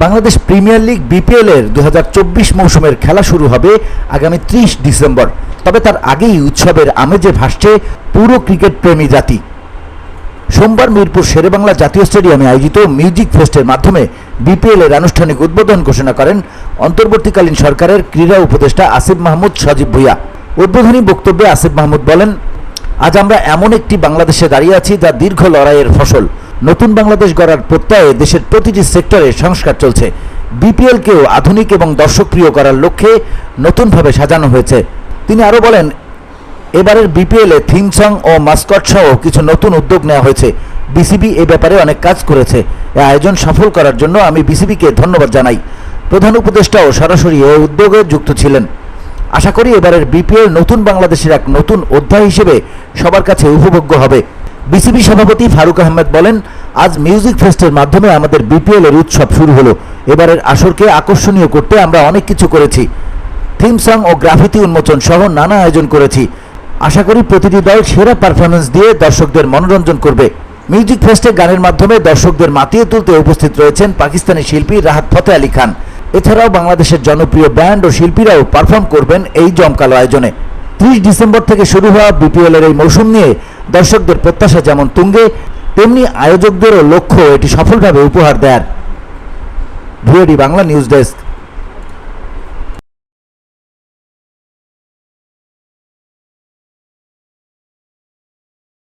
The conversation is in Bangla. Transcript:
বাংলাদেশ প্রিমিয়ার লিগ বিপিএল এর 2024 মৌসুমের খেলা শুরু হবে আগামী 30 ডিসেম্বর। তবে তার আগেই উৎসবের আমেজে ভাসছে পুরো ক্রিকেট প্রেমী জাতি। সোমবার মিরপুর শেরেবাংলা জাতীয় স্টেডিয়ামে আয়োজিত মিউজিক ফেস্টের মাধ্যমে বিপিএল এর আনুষ্ঠানিক উদ্বোধন ঘোষণা করেন অন্তর্বর্তীকালীন সরকারের ক্রীড়া উপদেষ্টা আসিফ মাহমুদ সজীব ভুঁইয়া। উদ্বোধনী বক্তব্যে আসিফ মাহমুদ বলেন, আজ আমরা এমন একটি বাংলাদেশে দাঁড়িয়ে আছি যা দীর্ঘ লড়াইয়ের ফসল। নতুন বাংলাদেশ গড়ার প্রত্যয়ে দেশের প্রতিটি সেক্টরে সংস্কার চলছে। বিপিএলকেও আধুনিক এবং দর্শকপ্রিয় করার লক্ষ্যে নতুনভাবে সাজানো হয়েছে। তিনি আরও বলেন, এবারের বিপিএলে থিম সং ও মাস্কট সহ কিছু নতুন উদ্যোগ নেওয়া হয়েছে। বিসিবি এ ব্যাপারে অনেক কাজ করেছে। এই আয়োজন সফল করার জন্য আমি বিসিবিকে ধন্যবাদ জানাই। প্রধান উপদেষ্টাও সরাসরি এই উদ্যোগে যুক্ত ছিলেন। আশা করি এবারের বিপিএল নতুন বাংলাদেশের এক নতুন অধ্যায় হিসেবে সবার কাছে উপভোগ্য হবে। বিসিবি সভাপতি ফারুক আহমেদ বলেন, আজ মিউজিক ফেস্টের মাধ্যমে আমাদের বিপিএল এর উৎসব শুরু হলো। এবারের আসরকে আকর্ষণীয় করতে আমরা অনেক কিছু করেছি। থিম সং ও গ্রাফিতি উন্মোচন সহ নানা আয়োজন করেছি। আশা করি প্রতিটি দল সেরা পারফরমেন্স দিয়ে দর্শকদের মনোরঞ্জন করবে। মিউজিক ফেস্টে গানের মাধ্যমে দর্শকদের মাতিয়ে তুলতে উপস্থিত রয়েছেন পাকিস্তানি শিল্পী রাহাত ফতে আলী খান। এছাড়াও বাংলাদেশের জনপ্রিয় ব্যান্ড ও শিল্পীরাও পারফর্ম করবেন এই জমকালো আয়োজনে। 30 ডিসেম্বর থেকে শুরু হওয়া বিপিএল এর এই মৌসুম নিয়ে দর্শকদের প্রত্যাশা যেমন তুঙ্গে, তেমনি আয়োজকদেরও লক্ষ্য এটি সফলভাবে উপহার দেয়ার। VOD Bangla news desk.